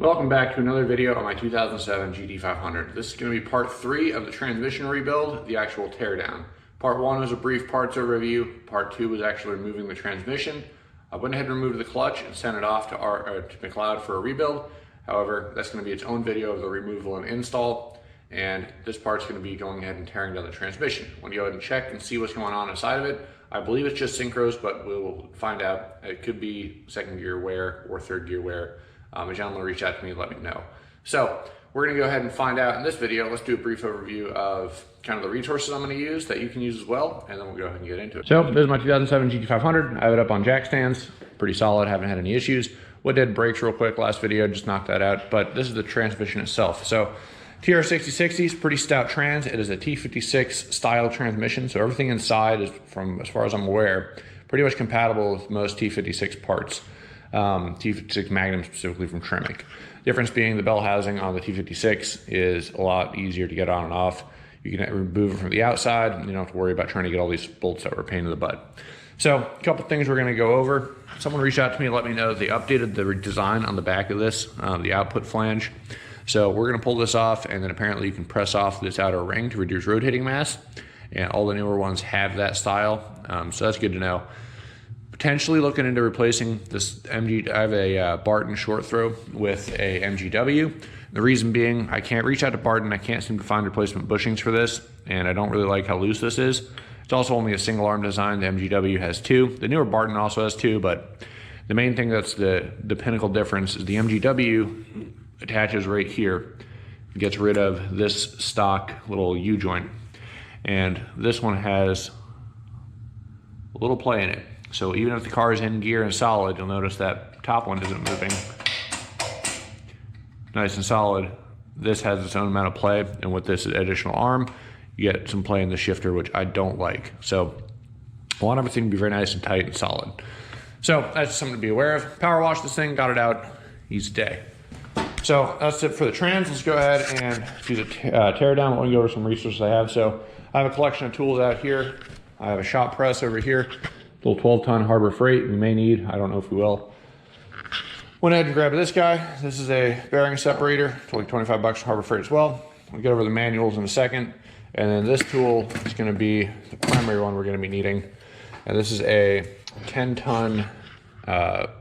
Welcome back to another video on my 2007 GT500. This is going to be part 3 of the transmission rebuild, the actual teardown. Part 1 was a brief parts overview. Part 2 was actually removing the transmission. I went ahead and removed the clutch and sent it off to McLeod for a rebuild. However, that's going to be its own video of the removal and install. And this part's going to be going ahead and tearing down the transmission. I'm going to go ahead and check and see what's going on inside of it. I believe it's just synchros, but we'll find out. It could be second gear wear or third gear wear. A gentleman will reach out to me and let me know. So we're gonna go ahead and find out in this video. Let's do a brief overview of kind of the resources I'm gonna use that you can use as well, and then we'll go ahead and get into it. So this is my 2007 GT500. I have it up on jack stands, pretty solid, haven't had any issues. What did brakes real quick last video, just knocked that out, but this is the transmission itself. So Tr6060 is pretty stout trans. It is a T56 style transmission, so everything inside is, from as far as I'm aware, pretty much compatible with most T56 parts. T56 Magnum specifically from Tremec. Difference being the bell housing on the T56 is a lot easier to get on and off. You can remove it from the outside, and you don't have to worry about trying to get all these bolts that were a pain in the butt. So a couple things we're going to go over. Someone reached out to me and let me know that they updated the design on the back of this, the output flange. So we're going to pull this off, and then apparently you can press off this outer ring to reduce rotating mass, and all the newer ones have that style, so that's good to know. Potentially looking into replacing this I have a Barton short throw with a MGW. The reason being, I can't reach out to Barton. I can't seem to find replacement bushings for this, and I don't really like how loose this is. It's also only a single arm design. The MGW has 2. The newer Barton also has 2, but the main thing that's the pinnacle difference is the MGW attaches right here. It gets rid of this stock little U-joint, and this one has a little play in it. So even if the car is in gear and solid, you'll notice that top one isn't moving. Nice and solid. This has its own amount of play, and with this additional arm, you get some play in the shifter, which I don't like. So I want everything to be very nice and tight and solid. So that's something to be aware of. Power wash this thing, got it out, easy day. So that's it for the trans. Let's go ahead and do the tear down. Let me go over some resources I have. So I have a collection of tools out here. I have a shop press over here. Little 12-ton Harbor Freight we may need. I don't know if we will. Went ahead and grabbed this guy. This is a bearing separator. It's only 25 bucks from Harbor Freight as well. We'll get over the manuals in a second. And then this tool is going to be the primary one we're going to be needing. And this is a 10-ton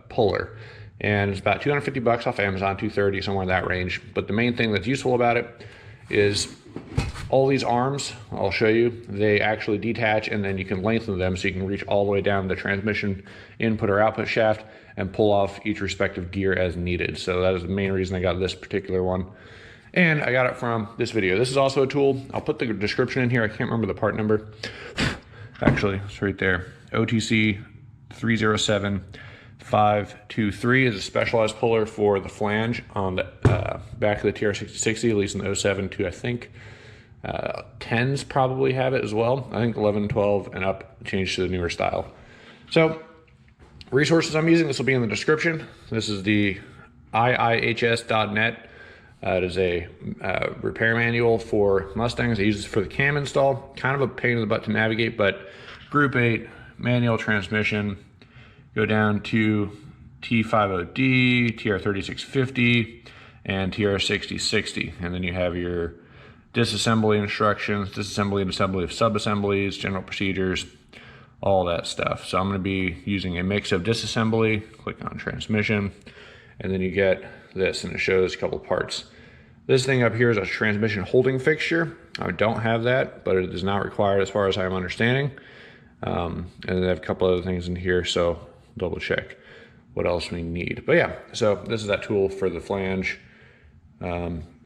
puller. And it's about 250 bucks off Amazon, 230, somewhere in that range. But the main thing that's useful about it is all these arms, I'll show you, they actually detach, and then you can lengthen them so you can reach all the way down the transmission input or output shaft and pull off each respective gear as needed. So that is the main reason I got this particular one. And I got it from this video. This is also a tool. I'll put the description in here. I can't remember the part number. Actually, it's right there. OTC 307523 is a specialized puller for the flange on the back of the TR6060, at least in the 07 to, I think, 10s probably have it as well. I think 11, 12 and up changed to the newer style. So resources I'm using, this will be in the description. This is the iihs.net. It is a repair manual for Mustangs. I use this for the cam install. Kind of a pain in the butt to navigate, but Group 8 manual transmission. Go down to T50D, Tr6060, and Tr6060, and then you have your disassembly instructions, disassembly and assembly of subassemblies, general procedures, all that stuff. So I'm going to be using a mix of disassembly, click on transmission, and then you get this, and it shows a couple of parts. This thing up here is a transmission holding fixture. I don't have that, but it is not required as far as I'm understanding. And then I have a couple other things in here, so double check what else we need. But yeah, so this is that tool for the flange.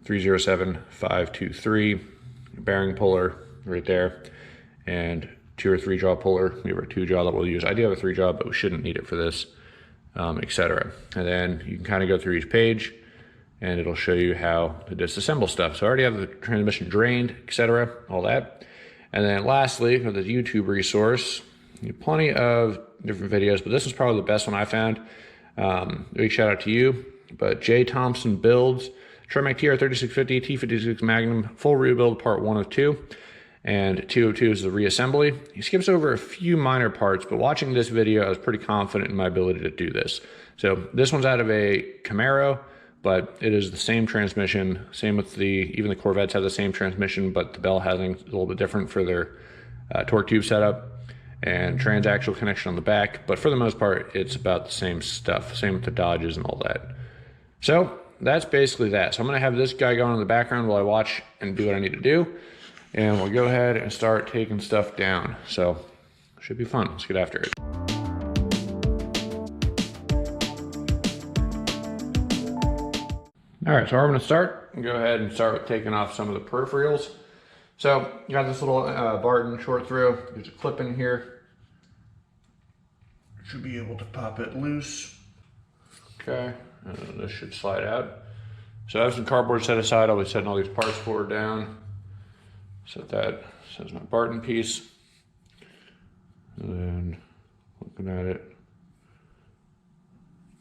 307523 bearing puller right there, and 2 or 3 jaw puller. We have a 2 jaw that we'll use. I do have a 3 jaw, but we shouldn't need it for this, etc. And then you can kind of go through each page, and it'll show you how to disassemble stuff. So I already have the transmission drained, etc., all that. And then lastly, for the YouTube resource, you have plenty of different videos, but this is probably the best one I found. Big shout out to you. But JThompsonbuilds, Tremec TR66060, T56 Magnum, full rebuild, part 1 of 2. And 2 of 2 is the reassembly. He skips over a few minor parts, but watching this video, I was pretty confident in my ability to do this. So this one's out of a Camaro, but it is the same transmission. Same with even the Corvettes have the same transmission, but the Bell housing is a little bit different for their torque tube setup and transaxle connection on the back. But for the most part, it's about the same stuff. Same with the Dodges and all that. So that's basically that. So I'm gonna have this guy going in the background while I watch and do what I need to do. And we'll go ahead and start taking stuff down. So should be fun. Let's get after it. All right, so we're gonna start. Go ahead and start with taking off some of the peripherals. So you got this little Barton short through. There's a clip in here. Should be able to pop it loose. Okay, and this should slide out. So I have some cardboard set aside. I'll be setting all these parts forward down. Set that, says my Barton piece. And then looking at it,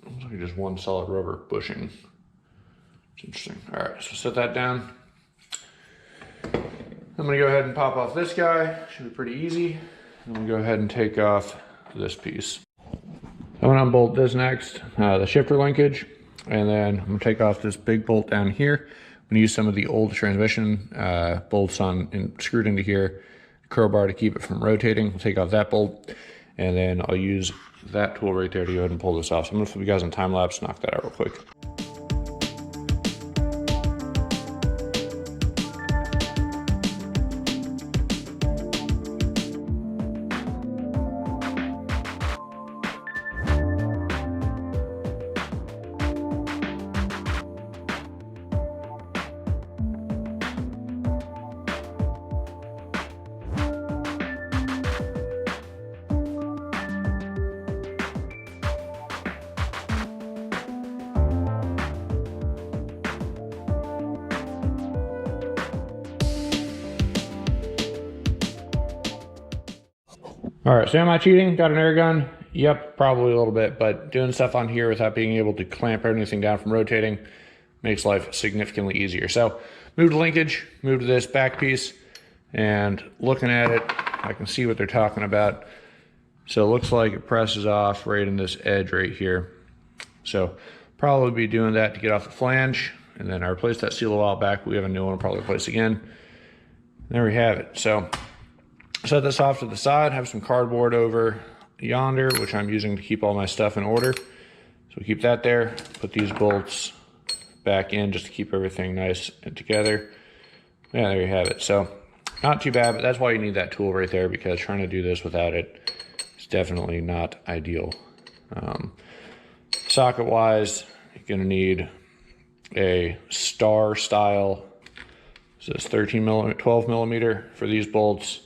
looks like just one solid rubber bushing. It's interesting. All right, so set that down. I'm gonna go ahead and pop off this guy. Should be pretty easy. I'm gonna go ahead and take off this piece. I'm gonna unbolt this next, the shifter linkage, and then I'm gonna take off this big bolt down here. I'm gonna use some of the old transmission bolts screwed into here, crowbar to keep it from rotating. I'll take off that bolt, and then I'll use that tool right there to go ahead and pull this off. So I'm gonna flip you guys on time lapse, knock that out real quick. All right, so am I cheating? Got an air gun? Yep, probably a little bit, but doing stuff on here without being able to clamp anything down from rotating makes life significantly easier. So move to linkage, move to this back piece, and looking at it, I can see what they're talking about. So it looks like it presses off right in this edge right here. So probably be doing that to get off the flange, and then I replaced that seal a while back. We have a new one, I'll probably replace again. There we have it. So set this off to the side, have some cardboard over yonder, which I'm using to keep all my stuff in order. So we keep that there, put these bolts back in just to keep everything nice and together. Yeah, there you have it. So not too bad, but that's why you need that tool right there, because trying to do this without it is definitely not ideal. Socket wise, you're gonna need a star style, so it's 12 millimeter for these bolts.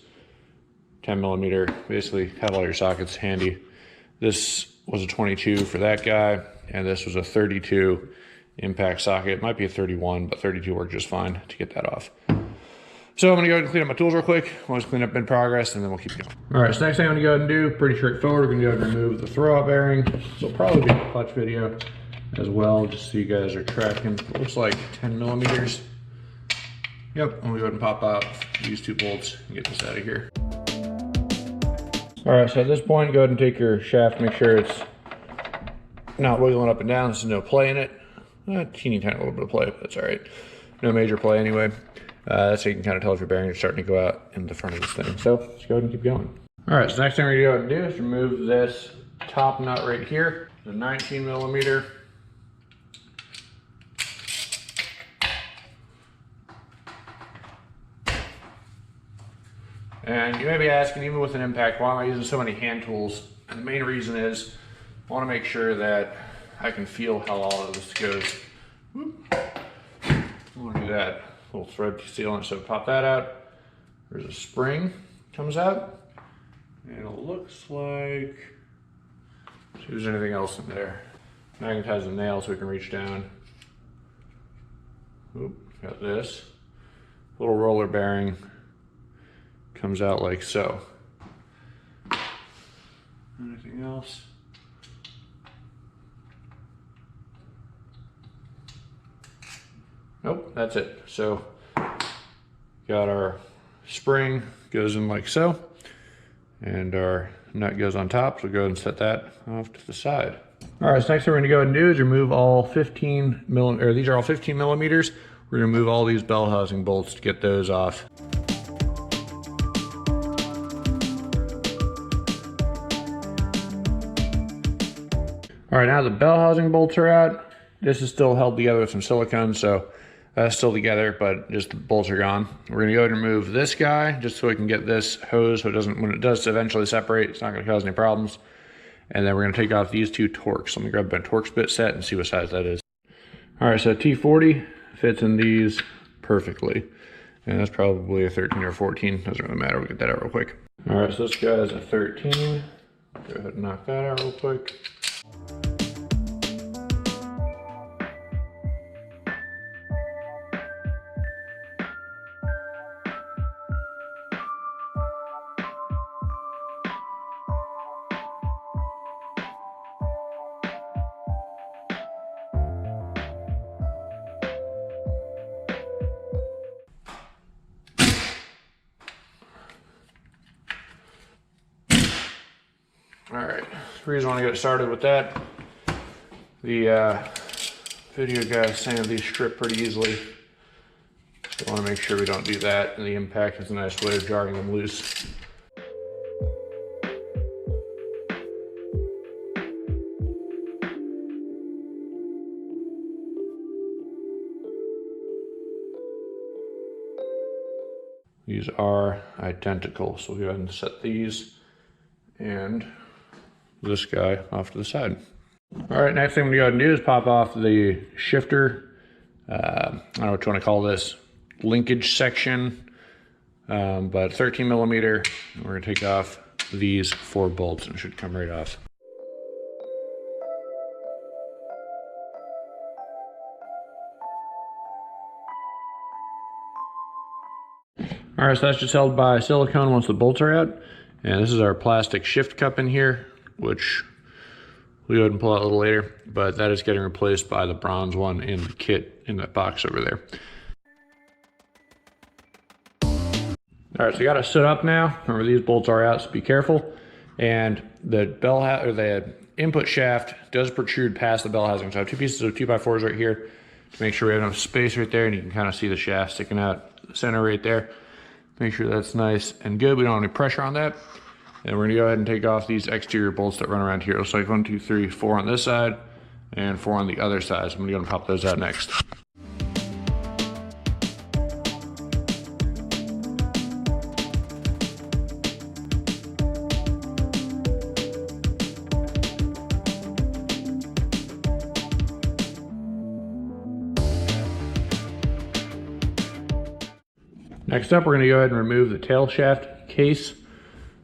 10 millimeter, basically have all your sockets handy. This was a 22 for that guy, and this was a 32 impact socket. It might be a 31, but 32 worked just fine to get that off. So I'm gonna go ahead and clean up my tools real quick. I'll just clean up in progress, and then we'll keep going. All right, so next thing I'm gonna go ahead and do, pretty straightforward, we're gonna go ahead and remove the throwout bearing. So it'll probably be a clutch video as well, just so you guys are tracking. It looks like 10 millimeters. Yep, I'm gonna go ahead and pop out these two bolts and get this out of here. All right, so at this point, go ahead and take your shaft, make sure it's not wiggling up and down. There's no play in it. Teeny tiny little bit of play, but that's all right. No major play anyway. That's how you can kind of tell if your bearings are starting to go out in the front of this thing. So let's go ahead and keep going. All right, so next thing we're gonna go ahead and do is remove this top nut right here, the 19 millimeter. And you may be asking, even with an impact, why am I using so many hand tools? And the main reason is I want to make sure that I can feel how all of this goes. Whoop. I want to do that. Little thread sealant, so pop that out. There's a spring comes out. And it looks like, see if there's anything else in there. Magnetize the nail so we can reach down. Oop, got this. Little roller bearing. Comes out like so. Anything else? Nope, that's it. So got our spring goes in like so, and our nut goes on top. So go ahead and set that off to the side. All right, so next thing we're gonna go ahead and do is remove all 15 millimeters, or these are all 15 millimeters. We're gonna remove all these bell housing bolts to get those off. All right, now the bell housing bolts are out. This is still held together with some silicone, so that's still together, but just the bolts are gone. We're gonna go ahead and remove this guy just so we can get this hose so it doesn't, when it does eventually separate, it's not gonna cause any problems. And then we're gonna take off these two Torx. Let me grab a Torx bit set and see what size that is. All right, so T40 fits in these perfectly. And that's probably a 13 or 14, doesn't really matter, we'll get that out real quick. All right, so this guy is a 13. Go ahead and knock that out real quick. All right, the reason I want to get started with that, the video guy is saying these strip pretty easily. So I want to make sure we don't do that, and the impact is a nice way of jarring them loose. These are identical, so we'll go ahead and set these and this guy off to the side. All right, next thing we're gonna go ahead and do is pop off the shifter. I don't know what you want to call this, linkage section, but 13 millimeter. We're gonna take off these 4 bolts and it should come right off. All right, so that's just held by silicone once the bolts are out. And this is our plastic shift cup in here, which we'll go ahead and pull out a little later, but that is getting replaced by the bronze one in the kit in that box over there. All right, so you got to sit up now. Remember, these bolts are out, so be careful. And the the input shaft does protrude past the bell housing. So I have 2 pieces of 2x4s right here to make sure we have enough space right there, and you can kind of see the shaft sticking out the center right there. Make sure that's nice and good. We don't have any pressure on that. And we're gonna go ahead and take off these exterior bolts that run around here. It looks like 1, 2, 3, 4 on this side and 4 on the other side. So I'm gonna pop those out next. Next up, we're gonna go ahead and remove the tail shaft case.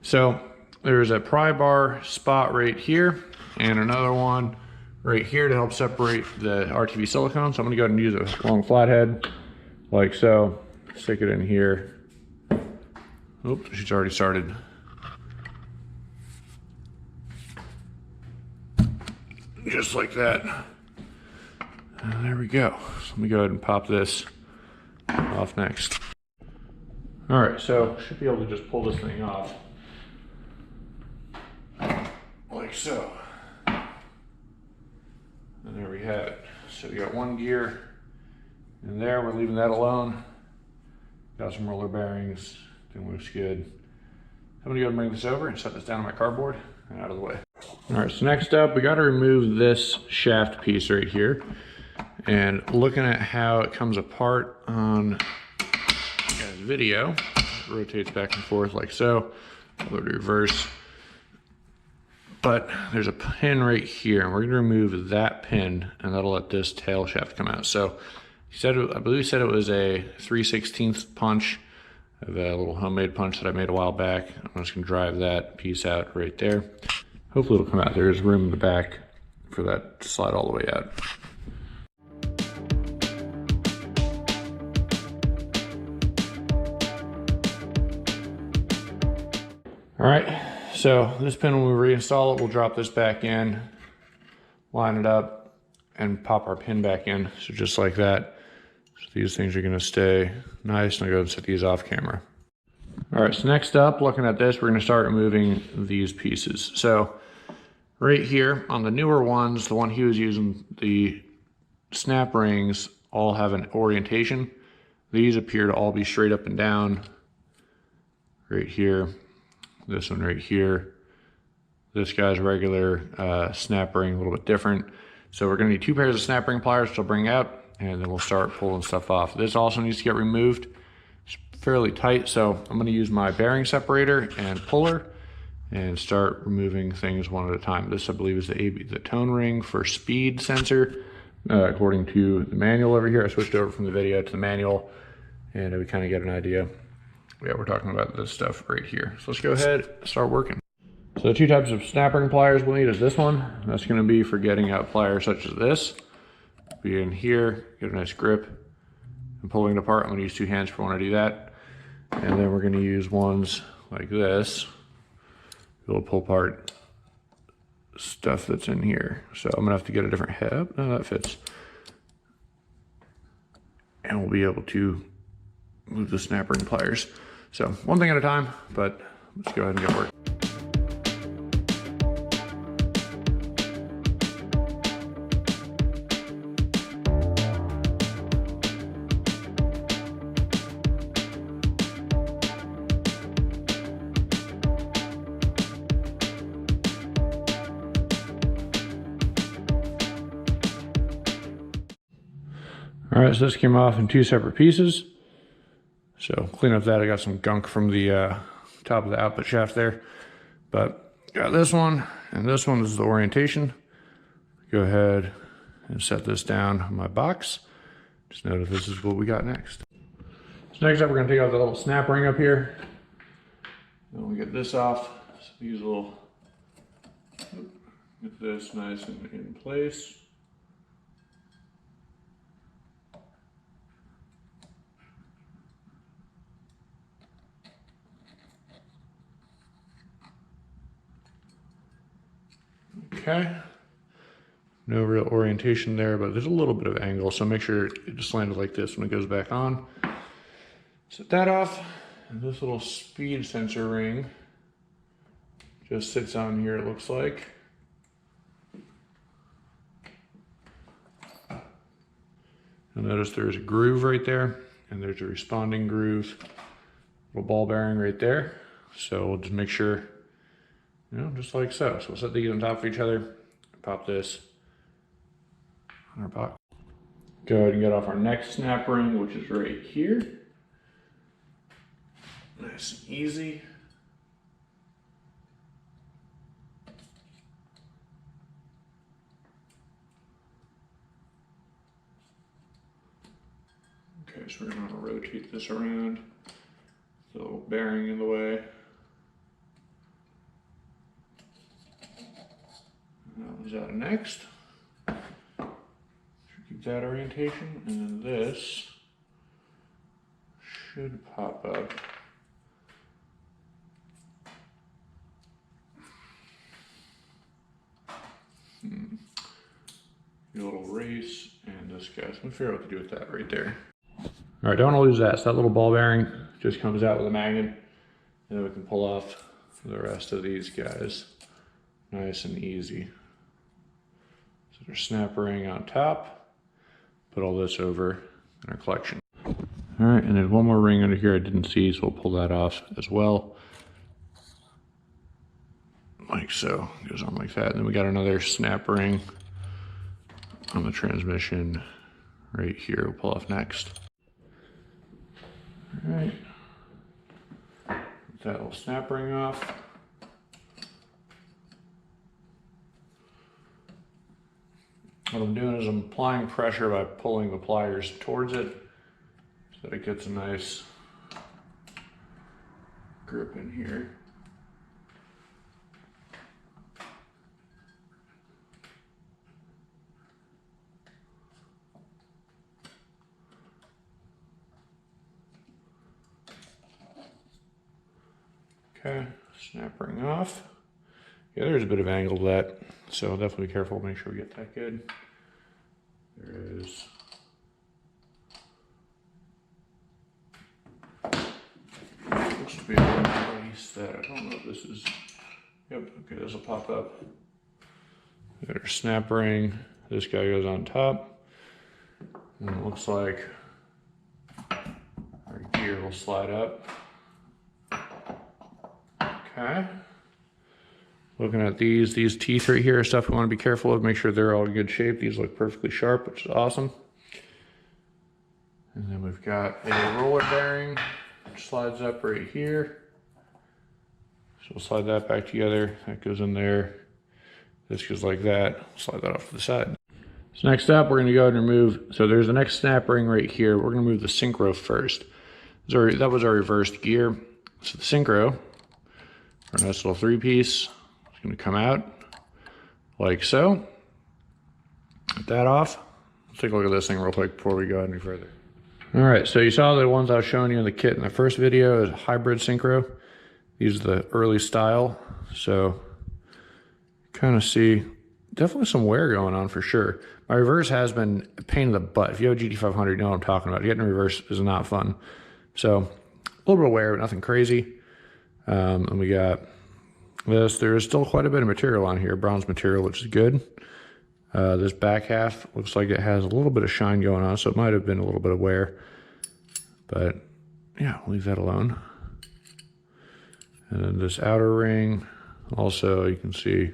So there's a pry bar spot right here and another one right here to help separate the RTV silicone. So I'm gonna go ahead and use a long flathead like so. Stick it in here. Oops, she's already started. Just like that. And there we go. So let me go ahead and pop this off next. All right, so should be able to just pull this thing off. Like so. And there we have it. So we got 1 gear in there, we're leaving that alone. Got some roller bearings, everything looks good. I'm gonna go and bring this over and set this down on my cardboard and out of the way. All right, so next up, we gotta remove this shaft piece right here. And looking at how it comes apart on video, it rotates back and forth like so. I'll go to reverse. But there's a pin right here, and we're gonna remove that pin, and that'll let this tail shaft come out. So he said, I believe he said it was a 3/16 punch. I have a little homemade punch that I made a while back. I'm just gonna drive that piece out right there. Hopefully it'll come out. There's room in the back for that to slide all the way out. All right, so this pin, when we reinstall it, we'll drop this back in, line it up, and pop our pin back in. So just like that. So these things are gonna stay nice, and I'll go and set these off camera. All right, so next up, looking at this, we're gonna start removing these pieces. So right here on the newer ones, the one he was using, the snap rings all have an orientation. These appear to all be straight up and down. Right here, this one right here. This guy's regular snap ring, a little bit different. So we're gonna need 2 pairs of snap ring pliers to bring out, and then we'll start pulling stuff off. This also needs to get removed. It's fairly tight, so I'm gonna use my bearing separator and puller and start removing things one at a time. This, I believe, is the tone ring for speed sensor. According to the manual over here, I switched over from the video to the manual, and we kind of get an idea. Yeah, we're talking about this stuff right here. So let's go ahead and start working. So the 2 types of snap ring pliers we'll need is this one. That's gonna be for getting out pliers such as this. Be in here, get a nice grip, and pulling it apart. I'm gonna use 2 hands if I wanna do that. And then we're gonna use ones like this. We'll pull apart stuff that's in here. So I'm gonna have to get a different head. No, that fits. And we'll be able to move the snap ring pliers. So one thing at a time, but let's go ahead and get work. All right, so this came off in 2 separate pieces. So clean up that, I got some gunk from the top of the output shaft there. But got this one, and this one is the orientation. Go ahead and set this down on my box. Just notice this is what we got next. So next up, we're gonna take out the little snap ring up here. Then we'll get this off. So use a little, get this nice and in place. Okay, no real orientation there, but there's a little bit of angle, so make sure it just landed like this when it goes back on. Set that off, and this little speed sensor ring just sits on here, it looks like. You'll notice there's a groove right there, and there's a responding groove, little ball bearing right there. So we'll just make sure, you know, just like so. So we'll set these on top of each other, pop this on our box. Go ahead and get off our next snap ring, which is right here. Nice and easy. Okay, so we're gonna rotate this around. The little bearing in the way. That was out of next. Should keep that orientation, and then this should pop up. A little race, and this guy. So let me figure out what to do with that right there. All right, don't want to lose that. So that little ball bearing just comes out with a magnet, and then we can pull off the rest of these guys. Nice and easy. So there's snap ring on top. Put all this over in our collection. All right, and there's one more ring under here I didn't see, so we'll pull that off as well. Like so, goes on like that. And then we got another snap ring on the transmission right here. We'll pull off next. All right, get that little snap ring off. What I'm doing is I'm applying pressure by pulling the pliers towards it so that it gets a nice grip in here. Okay, snap ring off. Yeah, there's a bit of angle to that, so definitely be careful, make sure we get that good. There is. Looks to be a place that I don't know if this is. Yep, okay, this will pop up. There's snap ring. This guy goes on top. And it looks like our gear will slide up. Okay. Looking at these teeth right here are stuff we want to be careful of. Make sure they're all in good shape. These look perfectly sharp, which is awesome. And then we've got a roller bearing, which slides up right here. So we'll slide that back together. That goes in there. This goes like that. Slide that off to the side. So next up, we're going to go ahead and remove, so there's the next snap ring right here. We're going to move the synchro first. That was our reversed gear. So the synchro, our nice little 3-piece, is going to come out like so. Get that off. Let's take a look at this thing real quick before we go any further. All right, so you saw the ones I was showing you in the kit in the first video is hybrid synchro. These are the early style. So kind of see definitely some wear going on for sure. My reverse has been a pain in the butt. If you have a GT500, you know what I'm talking about. Getting a reverse is not fun. So a little bit of wear, but nothing crazy. And we got this. There is still quite a bit of material on here, bronze material, which is good. This back half looks like it has a little bit of shine going on, so it might have been a little bit of wear. But yeah, leave that alone. And then this outer ring, also you can see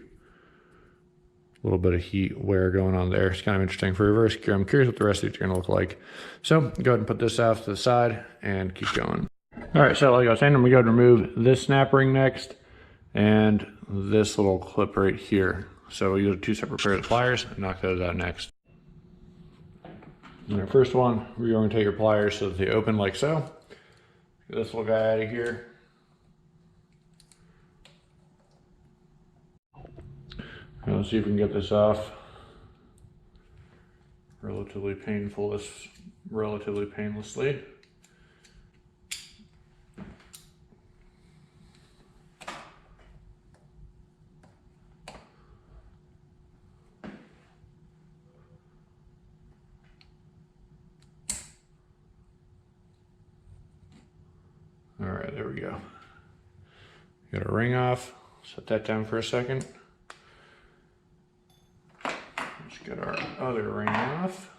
a little bit of heat wear going on there. It's kind of interesting for reverse gear. I'm curious what the rest of these are going to look like. So go ahead and put this off to the side and keep going. All right, so like I was saying, I'm going to go ahead and remove this snap ring next and this little clip right here. So we use 2 separate pairs of pliers and knock those out next. And our first one, we're going to take your pliers so that they open like so. Get this little guy out of here. And let's see if we can get this off relatively painlessly. All right, there we go. Got our ring off. Set that down for a second. Let's get our other ring off.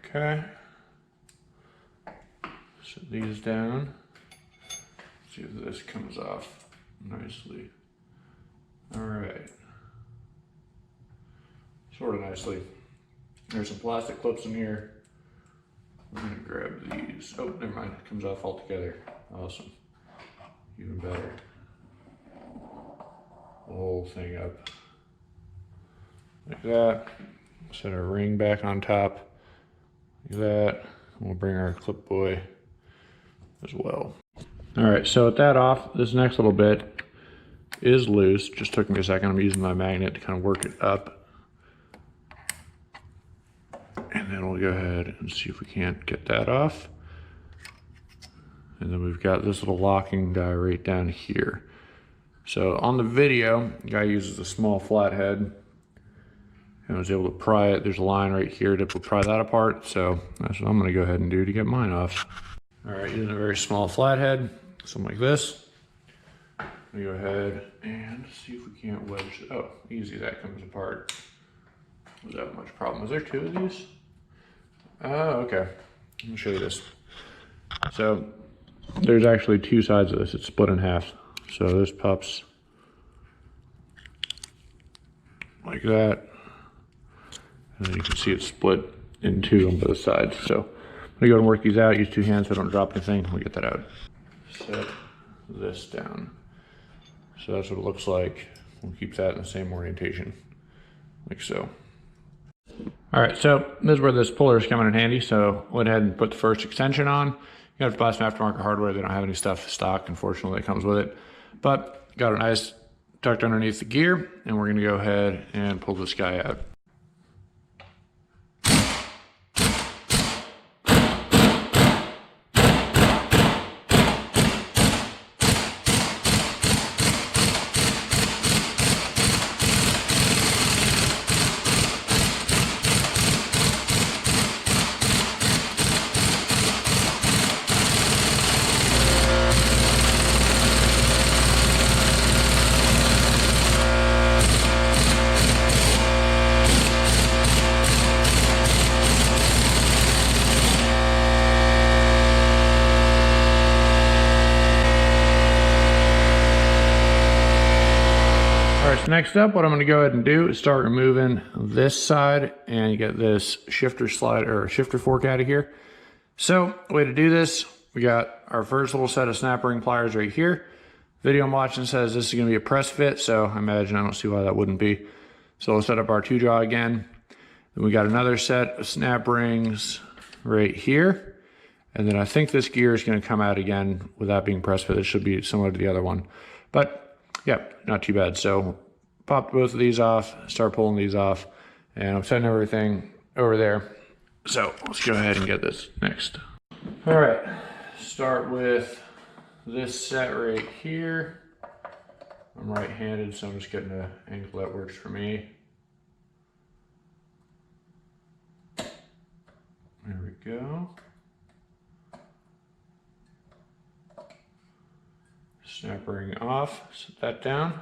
Okay. Set these down. See if this comes off nicely. All right. Sort of nicely. There's some plastic clips in here. I'm gonna grab these. Oh, never mind. It comes off altogether. Awesome. Even better. The whole thing up like that. Set our ring back on top like that. We'll bring our clip boy as well. All right, so with that off, this next little bit is loose. Just took me a second. I'm using my magnet to kind of work it up. And then we'll go ahead and see if we can't get that off. And then we've got this little locking guy right down here. So on the video, the guy uses a small flathead and was able to pry it. There's a line right here to pry that apart. So that's what I'm gonna go ahead and do to get mine off. All right, using a very small flathead, something like this. I'm gonna go ahead and see if we can't wedge. Oh, easy, that comes apart. Without much problem. Is there 2 of these? Oh, okay. Let me show you this. So there's actually 2 sides of this. It's split in half. So this pops like that. And then you can see it's split in 2 on both sides. So I'm gonna go and work these out, use 2 hands so I don't drop anything. We'll get that out. Set this down. So that's what it looks like. We'll keep that in the same orientation, like so. All right, so this is where this puller is coming in handy. So went ahead and put the first extension on. You have to buy some aftermarket hardware. They don't have any stuff stock, unfortunately, that comes with it. But got it nice tucked underneath the gear, and we're gonna go ahead and pull this guy out. Next up, what I'm going to go ahead and do is start removing this side and get this shifter fork out of here. So, the way to do this, we got our first little set of snap ring pliers right here. Video I'm watching says this is going to be a press fit, so I don't see why that wouldn't be. So we'll set up our 2-jaw again. Then we got another set of snap rings right here. And then I think this gear is going to come out again without being press fit. It should be similar to the other one. But yeah, not too bad. So pop both of these off, start pulling these off, and I'm setting everything over there. So let's go ahead and get this next. All right, start with this set right here. I'm right-handed, so I'm just getting an angle that works for me. There we go. Snap ring off, set that down.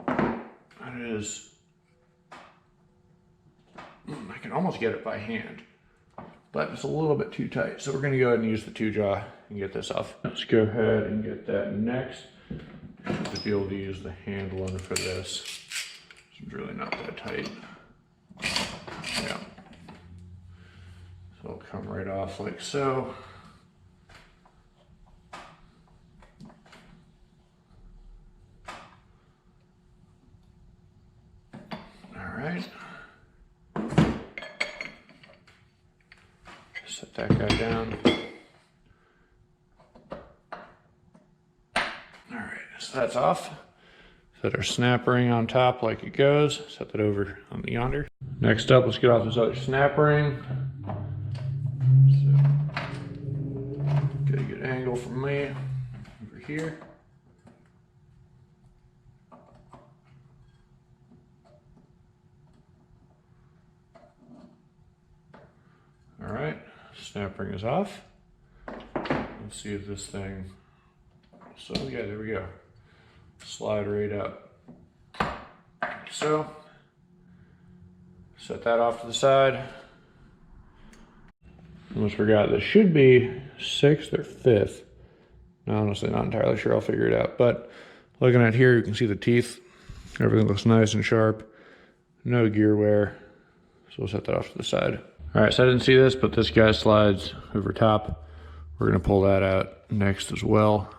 That is, I can almost get it by hand, but it's a little bit too tight. So we're gonna go ahead and use the 2-jaw and get this off. Let's go ahead and get that next. To be able to use the handle for this. It's really not that tight. Yeah. So it'll come right off like so. All right. Set that guy down. So that's off. Set our snap ring on top like it goes. Set that over on the yonder. Next up, let's get off this other snap ring. So, get a good angle from me over here. All right, snap ring is off. Let's see if this thing, so yeah, there we go. Slide right up. So, set that off to the side. Almost forgot, this should be 6th or 5th. No, honestly, not entirely sure. I'll figure it out. But looking at here, you can see the teeth. Everything looks nice and sharp. No gear wear. So we'll set that off to the side. All right, so I didn't see this, but this guy slides over top. We're gonna pull that out next as well.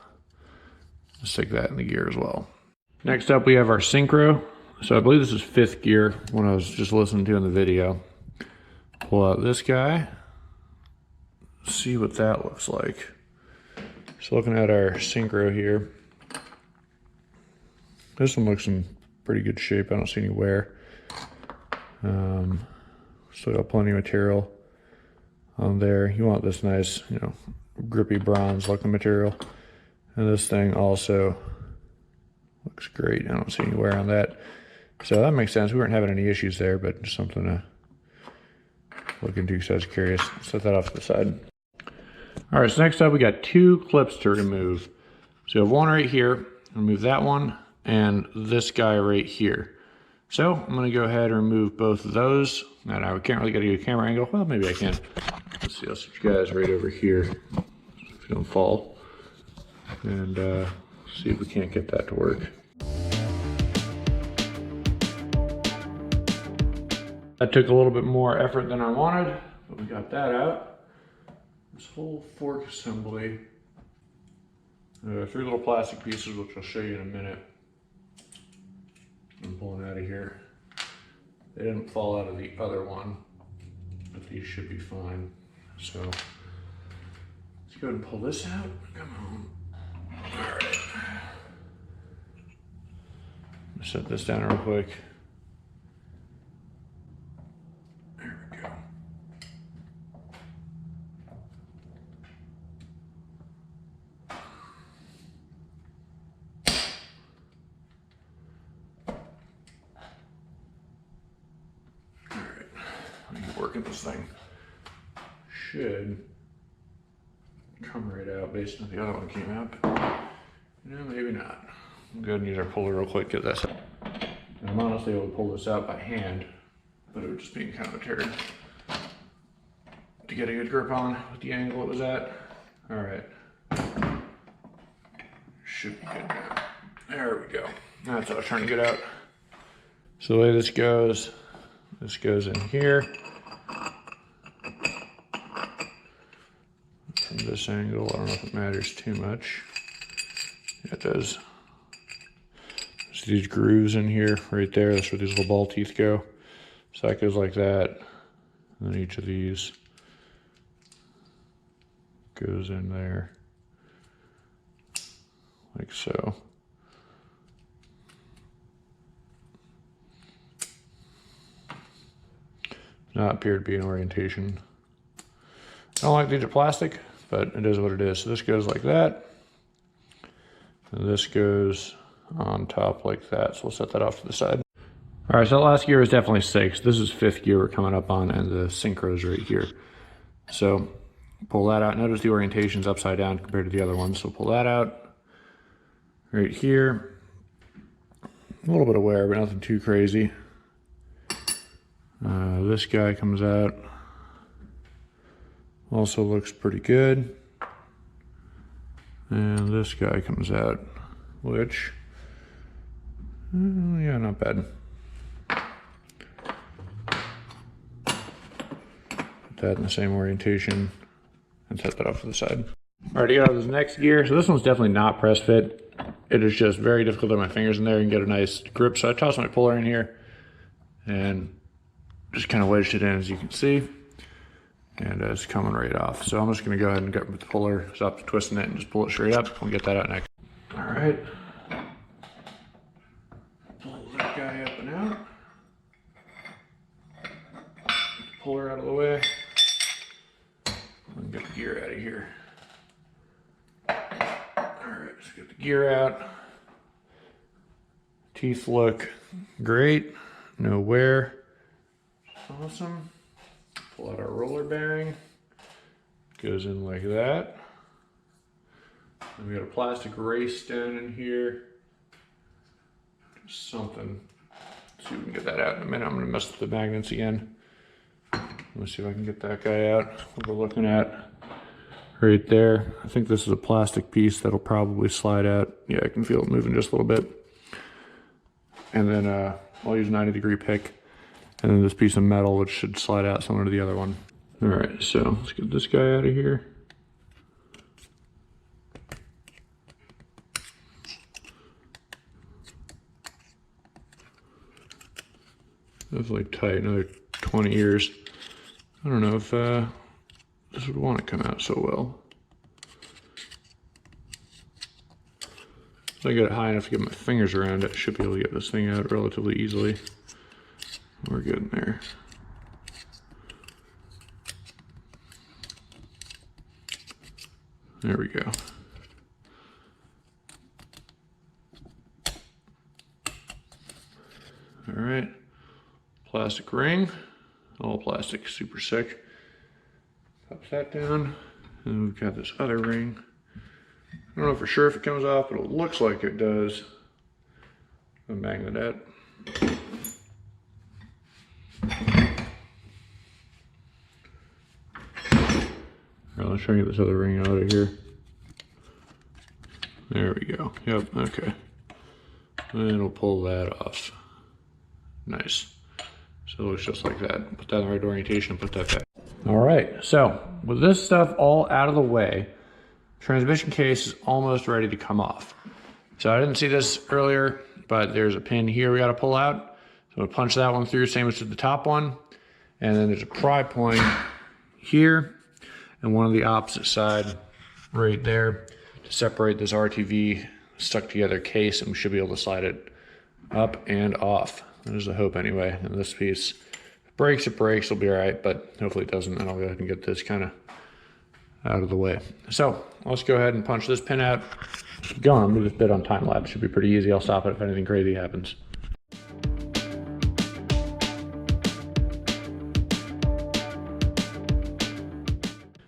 Stick that in the gear as well. Next up, we have our synchro. So I believe this is 5th gear when I was just listening to in the video. Pull out this guy. See what that looks like. So looking at our synchro here. This one looks in pretty good shape. I don't see any wear. Still got plenty of material on there. You want this nice, grippy bronze looking material. And this thing also looks great. I don't see any wear on that. So that makes sense. We weren't having any issues there, but just something to look into because I was curious. Set that off to the side. All right, so next up we got 2 clips to remove. So you have one right here. Remove that one and this guy right here. So I'm gonna go ahead and remove both of those. Now I can't really get a good camera angle. Well, maybe I can. Let's see, I'll set you guys right over here if you don't fall. And see if we can't get that to work. That took a little bit more effort than I wanted, but we got that out. This whole fork assembly, 3 little plastic pieces, which I'll show you in a minute. I'm pulling out of here. They didn't fall out of the other one, but these should be fine. So let's go ahead and pull this out. Come on. All right. Set this down real quick. There we go. All right. Let me get working this thing. Should come right out based on the other one came out, but maybe not. I'm going to use our puller real quick, get this out. And I'm honestly able to pull this out by hand, but it would just be kind of a turd to get a good grip on with the angle it was at. All right, should be good now. There we go. That's what I was trying to get out. So the way this goes in here. From this angle, I don't know if it matters too much. Yeah, it does. There's these grooves in here, right there. That's where these little ball teeth go. So that goes like that. And then each of these goes in there, like so. Not appear to be an orientation. I don't like these are plastic, but it is what it is. So this goes like that. And this goes on top like that. So we'll set that off to the side. All right, so that last gear is definitely 6. This is 5th gear we're coming up on, and the synchro's right here. So pull that out. Notice the orientation's upside down compared to the other ones. So pull that out right here. A little bit of wear, but nothing too crazy. This guy comes out. Also looks pretty good. And this guy comes out, which, yeah, not bad. Put that in the same orientation and set that off to the side. All right, to get out of this next gear. So this one's definitely not press fit. It is just very difficult to get my fingers in there and get a nice grip. So I tossed my puller in here and just kind of wedged it in, as you can see. And it's coming right off. So I'm just gonna go ahead and get with the puller, stop twisting it, and just pull it straight up. We'll get that out next. All right. Pull that guy up and out. Puller out of the way. And get the gear out of here. All right, let's get the gear out. Teeth look great, no wear. Awesome. Pull out our roller bearing. Goes in like that. And we got a plastic race down in here. Just something. See if we can get that out in a minute. I'm gonna mess with the magnets again. Let's see if I can get that guy out. What we're looking at right there. I think this is a plastic piece that'll probably slide out. Yeah, I can feel it moving just a little bit. And then I'll use a 90-degree pick. And then this piece of metal, which should slide out similar to the other one. All right, so let's get this guy out of here. Definitely tight, another 20 years. I don't know if this would want to come out so well. If I get it high enough to get my fingers around it, I should be able to get this thing out relatively easily. We're good in there. There we go. All right, plastic ring, all plastic, super sick. Pop that down, and we've got this other ring. I don't know for sure if it comes off, but it looks like it does. A magnet. Alright, let's try and get this other ring out of here. There we go. Yep, okay. And we'll pull that off. Nice. So it looks just like that. Put that in the right orientation and put that back. Alright, so with this stuff all out of the way, transmission case is almost ready to come off. So I didn't see this earlier, but there's a pin here we got to pull out. So we'll punch that one through, same as the top one. And then there's a pry point here and one on the opposite side right there to separate this RTV stuck together case, and we should be able to slide it up and off. That is the hope anyway. And this piece, if it breaks, it'll be all right, but hopefully it doesn't, and I'll go ahead and get this kind of out of the way. So let's go ahead and punch this pin out. Keep going, I'm gonna do this bit on time lapse. Should be pretty easy. I'll stop it if anything crazy happens.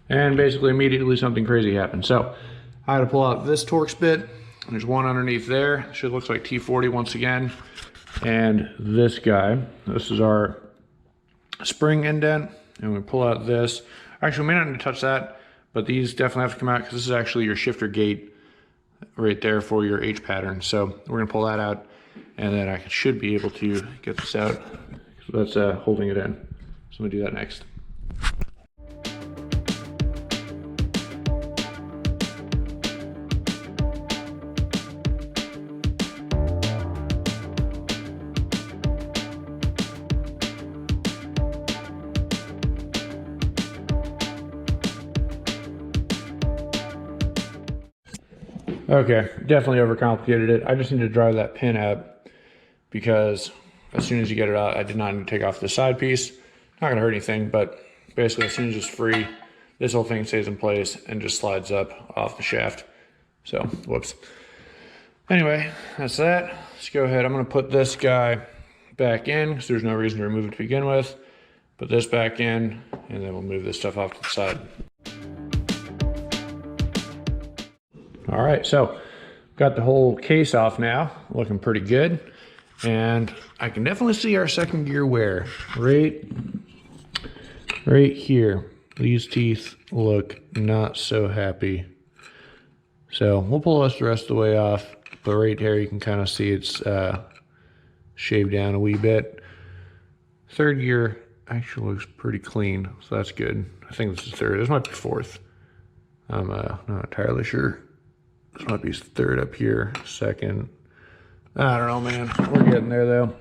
And basically immediately something crazy happened. So I had to pull out this Torx bit. There's one underneath there. Should looks like T40 once again. And this guy, this is our spring indent. And we pull out this. Actually, we may not need to touch that, but these definitely have to come out because this is actually your shifter gate right there for your H pattern. So we're gonna pull that out. and then I should be able to get this out. So that's holding it in. So I'm gonna do that next. Okay, definitely overcomplicated it. I just need to drive that pin out because as soon as you get it out, I did not need to take off the side piece. Not gonna hurt anything, but basically as soon as it's free, this whole thing stays in place and just slides up off the shaft. So, whoops. Anyway, that's that. Let's go ahead. I'm gonna put this guy back in because there's no reason to remove it to begin with. Put this back in, and then we'll move this stuff off to the side. All right, so got the whole case off now, looking pretty good. And I can definitely see our second gear wear right here. These teeth look not so happy. So we'll pull this the rest of the way off, but right here you can kind of see it's shaved down a wee bit. Third gear actually looks pretty clean, so that's good. I think this is third. This might be fourth. I'm not entirely sure. This might be third up here, second. I don't know, man. We're getting there though.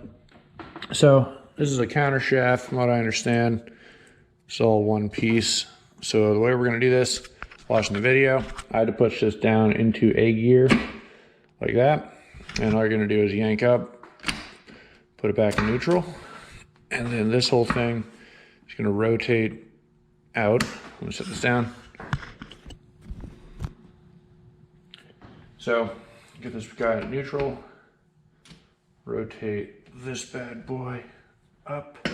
So this is a counter shaft from what I understand. It's all one piece. So the way we're gonna do this, watching the video, I had to push this down into a gear like that. And all you're gonna do is yank up, put it back in neutral. And then this whole thing is gonna rotate out. Let me set this down. So get this guy at neutral, rotate this bad boy up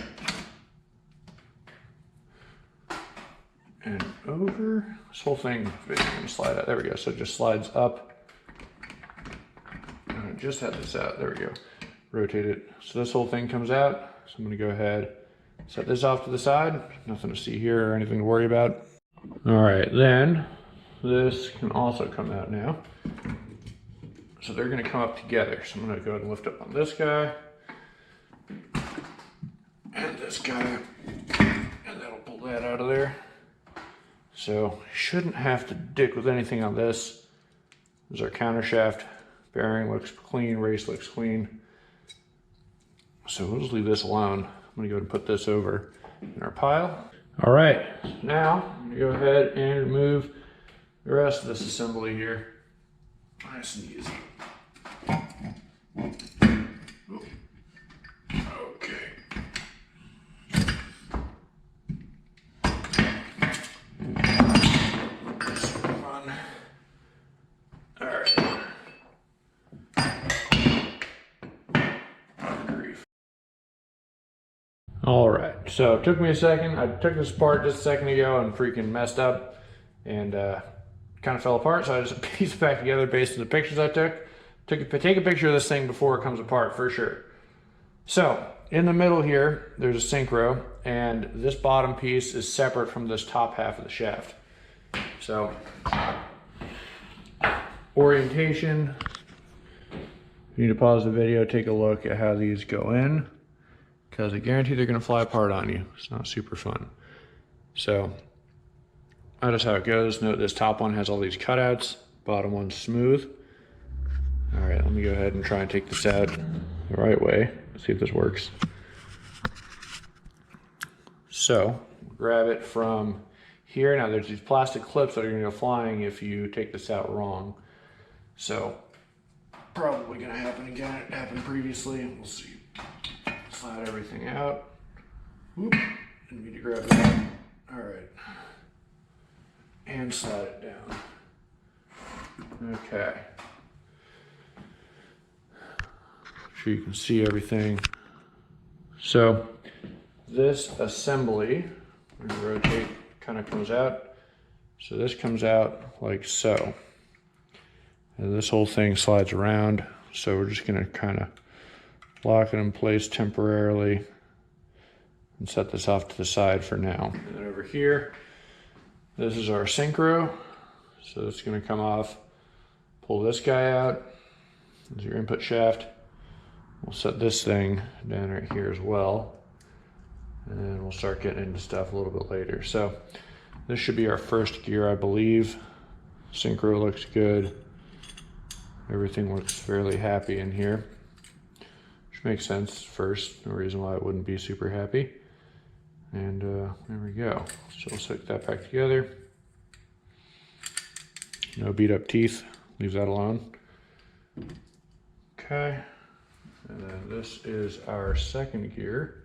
and over. This whole thing is gonna slide out. There we go. So it just slides up. And I just had this out. There we go. Rotate it. So this whole thing comes out. So I'm gonna go ahead, set this off to the side. Nothing to see here or anything to worry about. All right, then this can also come out now. So they're gonna come up together. So I'm gonna go ahead and lift up on this guy and this guy, and that'll pull that out of there. So shouldn't have to dick with anything on this. There's our counter shaft. Bearing looks clean, race looks clean. So we'll just leave this alone. I'm gonna go ahead and put this over in our pile. All right, now I'm gonna go ahead and remove the rest of this assembly here. Nice and easy. Okay. Fun. All right. All right, so it took me a second. I took this apart just a second ago and freaking messed up and kind of fell apart. So I just pieced it back together based on the pictures I took. Take a picture of this thing before it comes apart for sure. So in the middle here, there's a synchro, and this bottom piece is separate from this top half of the shaft. So orientation, you need to pause the video, take a look at how these go in, because I guarantee they're gonna fly apart on you. It's not super fun. So that is how it goes. Note this top one has all these cutouts, bottom one's smooth. All right, let me go ahead and try and take this out the right way. Let's see if this works. So grab it from here. Now there's these plastic clips that are gonna go flying if you take this out wrong. So probably gonna happen again. It happened previously. We'll see. Slide everything out. Whoop. And you need to grab that. All right. And slide it down. Okay. Sure you can see everything. So this assembly, we're gonna rotate, kind of comes out. So this comes out like so. And this whole thing slides around. So we're just gonna kind of lock it in place temporarily and set this off to the side for now. And then over here, this is our synchro. So it's gonna come off, pull this guy out. There's your input shaft. We'll set this thing down right here as well. And then we'll start getting into stuff a little bit later. So this should be our first gear, I believe. Synchro looks good. Everything looks fairly happy in here. Which makes sense first, no reason why it wouldn't be super happy. And there we go. So we'll stick that back together. No beat up teeth, leave that alone. Okay, and then this is our second gear,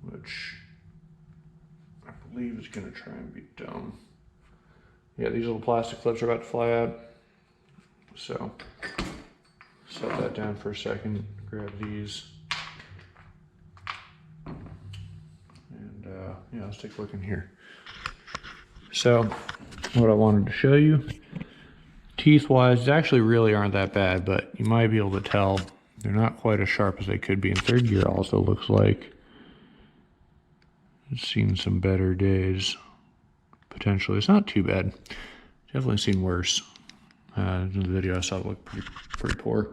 which I believe is gonna try and be dumb. Yeah, these little plastic clips are about to fly out. So set that down for a second, grab these. And yeah, let's take a look in here. So what I wanted to show you, teeth wise, they actually really aren't that bad, but you might be able to tell they're not quite as sharp as they could be. And third gear also looks like it's seen some better days. Potentially, it's not too bad. Definitely seen worse. In the video I saw it look pretty poor.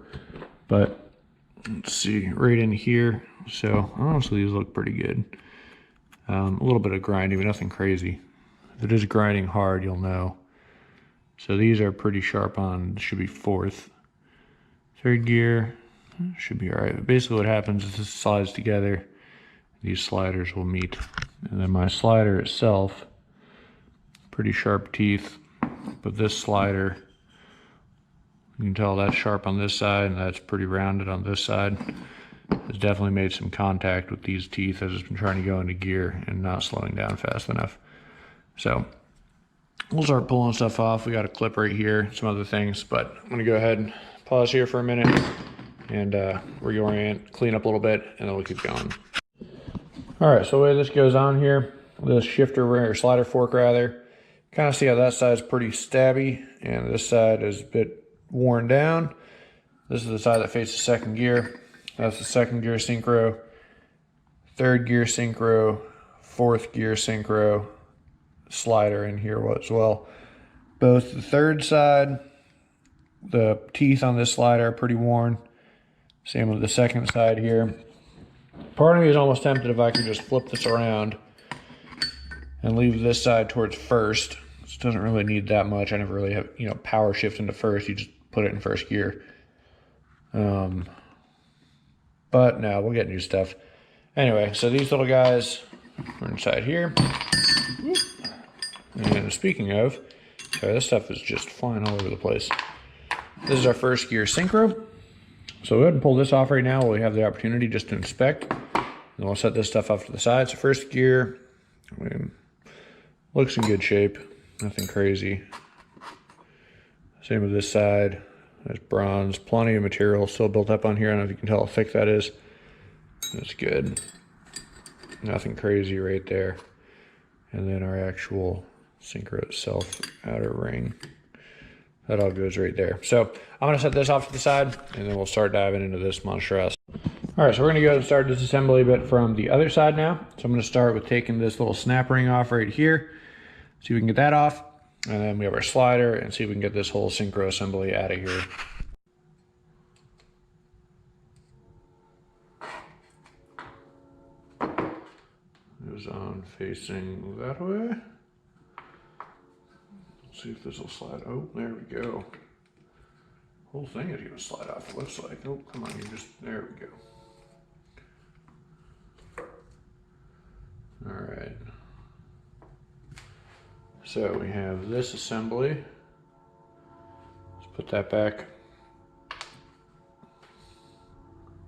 But let's see, right in here. So honestly, these look pretty good. A little bit of grinding, but nothing crazy. If it is grinding hard, you'll know. So these are pretty sharp on, should be fourth. Third gear, should be all right. But basically what happens is this slides together. These sliders will meet. And then my slider itself, pretty sharp teeth. But this slider, you can tell that's sharp on this side and that's pretty rounded on this side. It's definitely made some contact with these teeth as it's been trying to go into gear and not slowing down fast enough. So we'll start pulling stuff off. We got a clip right here, some other things, but I'm gonna go ahead and pause here for a minute and reorient, clean up a little bit, and then we'll keep going. All right, so the way this goes on here, this shifter or slider fork rather, kind of see how that side's pretty stabby and this side is a bit worn down. This is the side that faces second gear. That's the second gear synchro, third gear synchro, fourth gear synchro, slider in here as well. Both the third side, the teeth on this slider are pretty worn. Same with the second side here. Part of me is almost tempted if I could just flip this around and leave this side towards first. This doesn't really need that much. I never really have, power shift into first. You just put it in first gear. But no, we'll get new stuff. Anyway, so these little guys are inside here. And speaking of, sorry, this stuff is just flying all over the place. This is our first gear synchro. So go ahead and pull this off right now while we have the opportunity just to inspect. And we'll set this stuff off to the side. So first gear, looks in good shape. Nothing crazy. Same with this side. There's bronze, plenty of material still built up on here. I don't know if you can tell how thick that is. That's good. Nothing crazy right there. And then our actual synchro itself, outer ring. That all goes right there. So I'm gonna set this off to the side and then we'll start diving into this monstrosity. All right, so we're gonna go ahead and start disassembly a bit from the other side now. So I'm gonna start with taking this little snap ring off right here. See if we can get that off. And then we have our slider and see if we can get this whole synchro assembly out of here. It was on facing that way. Let's see if this will slide. Oh, there we go. Whole thing is gonna slide off, it looks like. Oh, come on, there we go. All right. So we have this assembly. Let's put that back.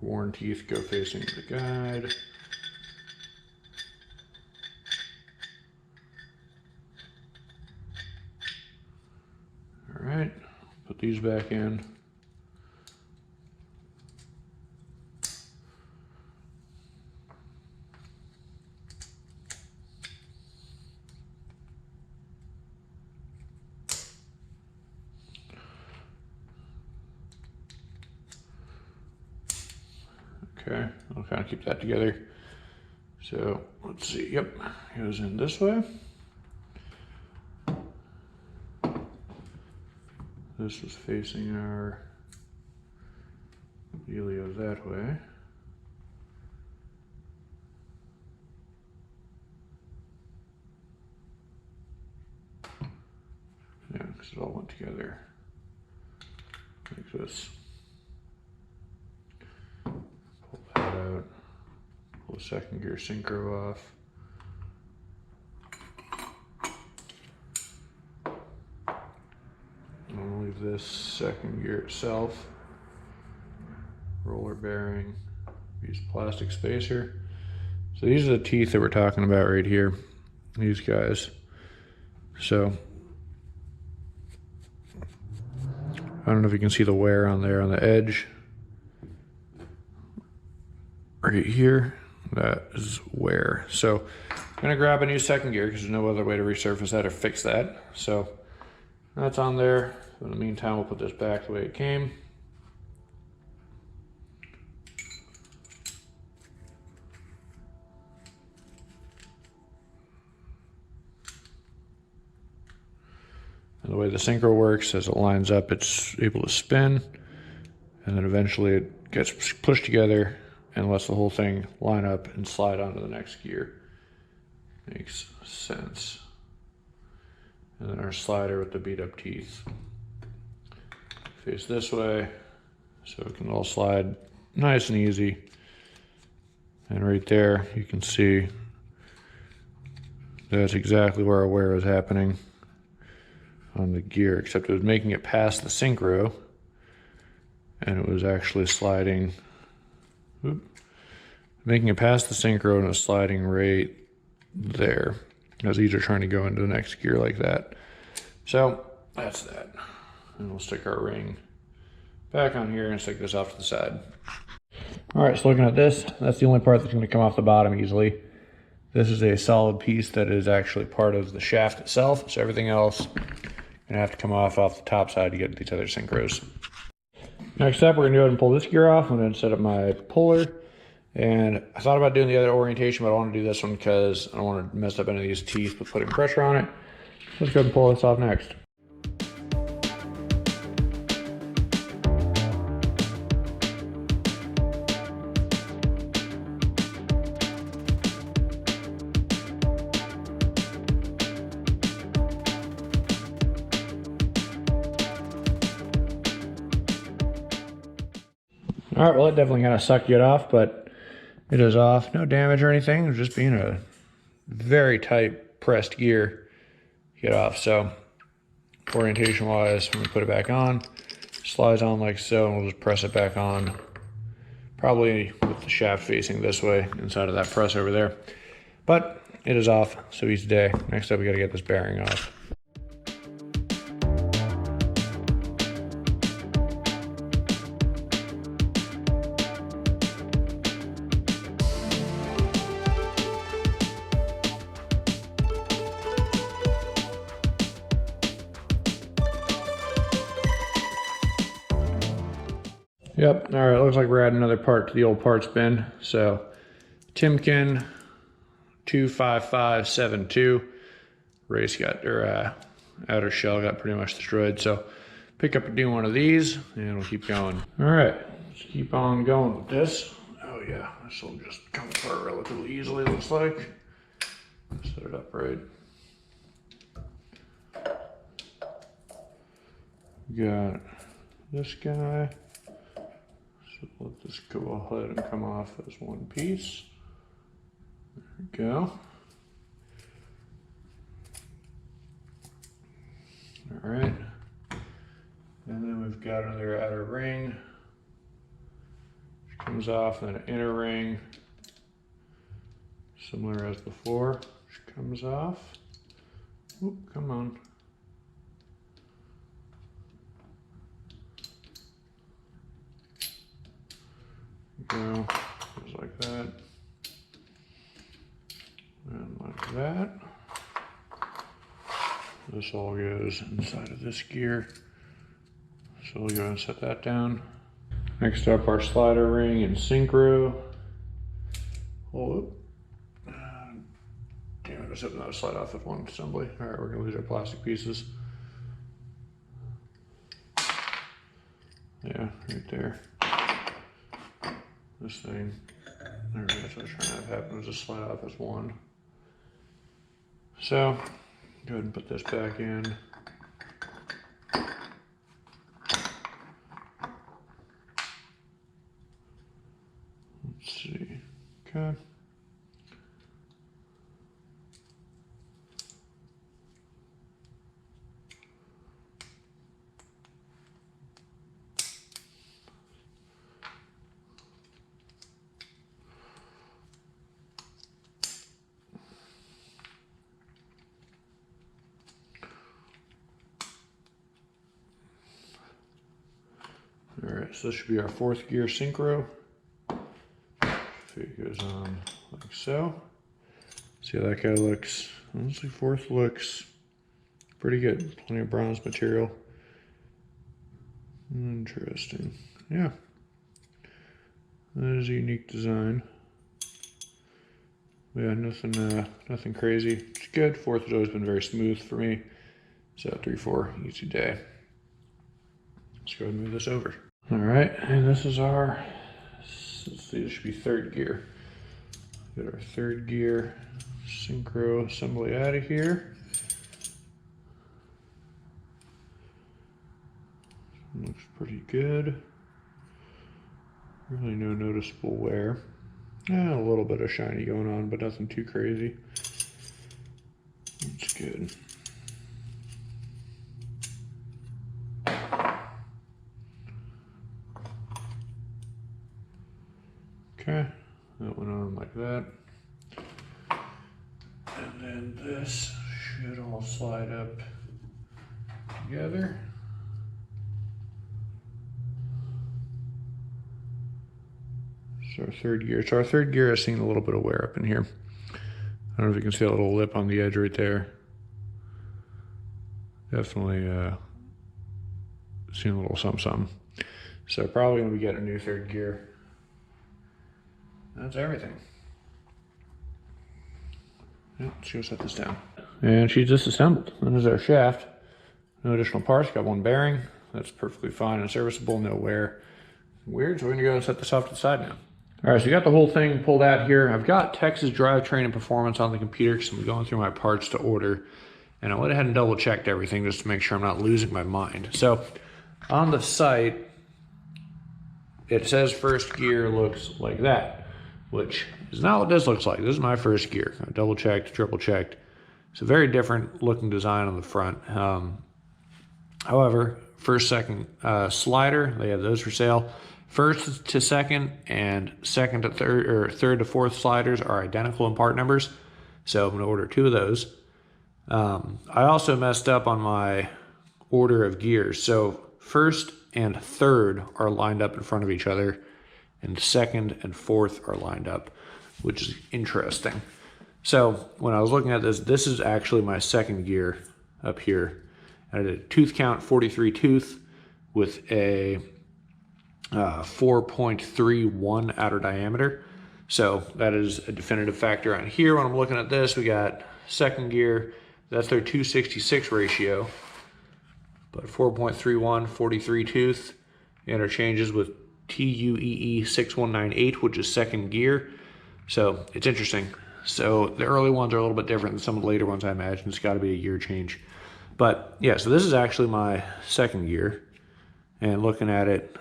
Worn teeth go facing the guide. All right, put these back in. Okay, I'll kind of keep that together. So let's see, yep, goes in this way. This was facing our Dealio's that way. Yeah, because it all went together like this. Pull that out. Pull the second gear synchro off. I'll leave this second gear itself. Roller bearing. Use plastic spacer. So these are the teeth that we're talking about right here. These guys. So I don't know if you can see the wear on there on the edge. Right here, that is wear. So I'm gonna grab a new second gear because there's no other way to resurface that or fix that. So that's on there. In the meantime, we'll put this back the way it came. And the way the synchro works, as it lines up, it's able to spin, and then eventually it gets pushed together and lets the whole thing line up and slide onto the next gear. Makes sense. And then our slider with the beat up teeth. Face this way, so it can all slide nice and easy. And right there, you can see that's exactly where our wear is happening on the gear, except it was making it past the synchro, and it was actually sliding, making it past the synchro, and it was sliding right there, as these are trying to go into the next gear like that. So that's that. And we'll stick our ring back on here and stick this off to the side. All right, so looking at this, that's the only part that's gonna come off the bottom easily. This is a solid piece that is actually part of the shaft itself, so everything else gonna have to come off the top side to get these other synchros. Next up, we're gonna go ahead and pull this gear off. I'm gonna set up my puller. And I thought about doing the other orientation, but I want to do this one because I don't want to mess up any of these teeth with putting pressure on it. Let's go ahead and pull this off next. All right, well, it definitely kind of sucked it off, but it is off. No damage or anything. It's just being a very tight pressed gear get off. So orientation wise, when we put it back on, slides on like so, and we'll just press it back on, probably with the shaft facing this way inside of that press over there. But it is off, so easy day. Next up, we got to get this bearing off. Yep, all right, looks like we're adding another part to the old parts bin. So, Timken 25572, race got, or outer shell got pretty much destroyed. So, pick up a new one of these and we'll keep going. All right, let's keep on going with this. Oh yeah, this will just come apart relatively easily, looks like. Set it up right. We got this guy. So let this go ahead and come off as one piece. There we go. All right. And then we've got another outer ring, which comes off, and then an inner ring, similar as before, which comes off. Oop, come on. Go, goes like that, and like that. This all goes inside of this gear, so we'll go ahead and set that down. Next up, our slider ring and synchro. Hold it. Damn it, I said not to slide off with one assembly. All right, we're gonna lose our plastic pieces. Yeah, right there. this thing, there we go, that's what I was trying to have happen, was just slide off as one. So, go ahead and put this back in. Let's see, okay. All right, so this should be our 4th gear synchro. It goes on like so. See how that guy looks? Honestly, 4th looks pretty good. Plenty of bronze material. Interesting. Yeah. That is a unique design. Yeah, nothing crazy. It's good. 4th has always been very smooth for me. So 3-4, easy day. Let's go ahead and move this over. All right, and this is our, let's see, this should be 3rd gear. Get our 3rd gear synchro assembly out of here. Looks pretty good. Really no noticeable wear. A little bit of shiny going on, but nothing too crazy. That's good. Okay, that went on like that. And then this should all slide up together. It's our 3rd gear. So our 3rd gear has seen a little bit of wear up in here. I don't know if you can see that little lip on the edge right there. Definitely seen a little something. So probably gonna be getting a new 3rd gear. That's everything. Yeah, let's go set this down. And she's disassembled. That is our shaft. No additional parts, got 1 bearing. That's perfectly fine and serviceable, no wear. Weird, so we're gonna go and set this off to the side now. All right, so you got the whole thing pulled out here. I've got Texas Drivetrain Components on the computer because I'm going through my parts to order. And I went ahead and double checked everything just to make sure I'm not losing my mind. So on the site, it says 1st gear looks like that, which is not what this looks like. This is my 1st gear. I double checked, triple checked. It's a very different looking design on the front. However, 1st, 2nd slider, they have those for sale. 1st to 2nd and 2nd to 3rd, or 3rd to 4th sliders are identical in part numbers. So I'm gonna order 2 of those. I also messed up on my order of gears. So 1st and 3rd are lined up in front of each other, and 2nd and 4th are lined up, which is interesting. So when I was looking at this, this is actually my 2nd gear up here. I did a tooth count 43 tooth with a 4.31 outer diameter. So that is a definitive factor on here. When I'm looking at this, we got 2nd gear, that's their 266 ratio, but 4.31, 43 tooth, interchanges with TUEE 6198, which is 2nd gear. So it's interesting. So the early ones are a little bit different than some of the later ones, I imagine. It's got to be a year change. But yeah, so this is actually my 2nd gear. And looking at it,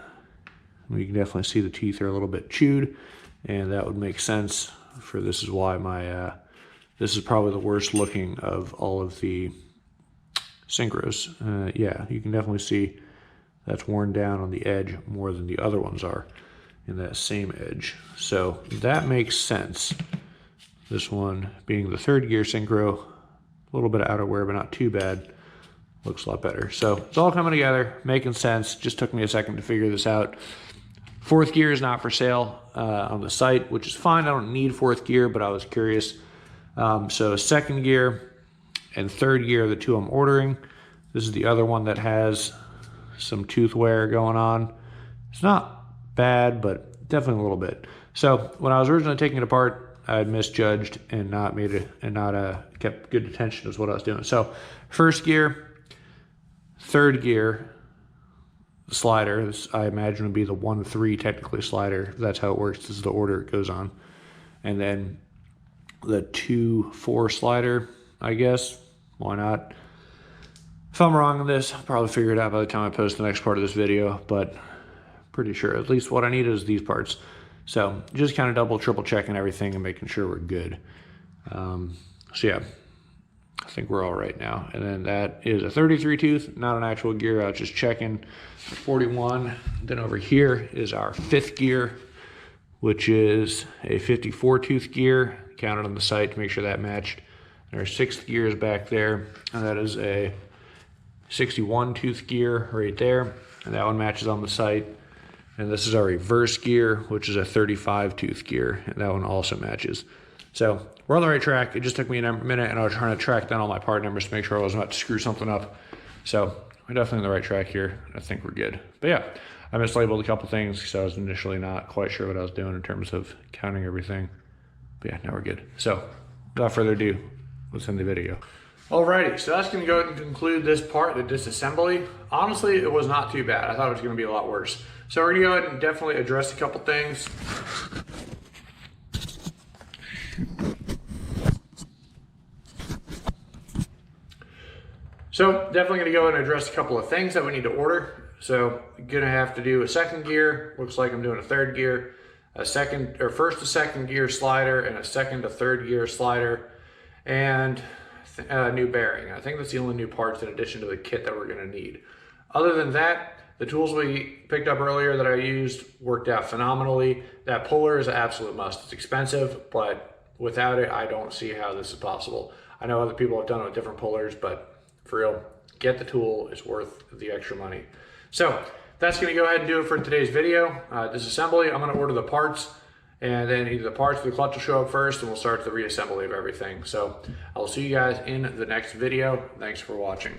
you can definitely see the teeth are a little bit chewed, and that would make sense for this is why my, this is probably the worst looking of all of the synchros. Yeah, you can definitely see that's worn down on the edge more than the other ones are in that same edge. So that makes sense. This one being the 3rd gear synchro, a little bit of outer wear, but not too bad. Looks a lot better. So it's all coming together, making sense. Just took me a second to figure this out. 4th gear is not for sale on the site, which is fine. I don't need 4th gear, but I was curious. So 2nd gear and 3rd gear are the 2 I'm ordering. This is the other one that has some tooth wear going on. It's not bad, but definitely a little bit. So when I was originally taking it apart, I had misjudged and not made it, and not kept good attention to what I was doing. So 1st gear, 3rd gear, slider. This, I imagine, would be the 1-3 technically slider. That's how it works. This is the order it goes on. And then the 2-4 slider, I guess. Why not? If I'm wrong on this, I'll probably figure it out by the time I post the next part of this video, but pretty sure at least what I need is these parts. So just kind of double, triple checking everything and making sure we're good. So yeah, I think we're all right now. And then that is a 33 tooth, not an actual gear. I was just checking 41. Then over here is our 5th gear, which is a 54 tooth gear. Counted on the site to make sure that matched. And our 6th gear is back there, and that is a 61 tooth gear right there. And that one matches on the site. And this is our reverse gear, which is a 35 tooth gear, and that one also matches. So we're on the right track. It just took me a minute, and I was trying to track down all my part numbers to make sure I wasn't about to screw something up. So we're definitely on the right track here. I think we're good. But yeah, I mislabeled a couple things because I was initially not quite sure what I was doing in terms of counting everything. But yeah, now we're good. So without further ado, let's end the video. Alrighty, so that's gonna go ahead and conclude this part, the disassembly. Honestly, it was not too bad. I thought it was gonna be a lot worse. So we're gonna go ahead and definitely address a couple things. So definitely gonna go ahead and address a couple of things that we need to order. So gonna have to do a 2nd gear. Looks like I'm doing a 3rd gear, a 1st to 2nd gear slider, and a 2nd to 3rd gear slider, and a new bearing. I think that's the only new parts in addition to the kit that we're gonna need. Other than that, the tools we picked up earlier that I used worked out phenomenally. That puller is an absolute must. It's expensive, but without it, I don't see how this is possible. I know other people have done it with different pullers, but for real, get the tool. It's worth the extra money. So that's gonna go ahead and do it for today's video. Disassembly, I'm gonna order the parts, and then either the parts or the clutch will show up first, and we'll start the reassembly of everything. So I'll see you guys in the next video. Thanks for watching.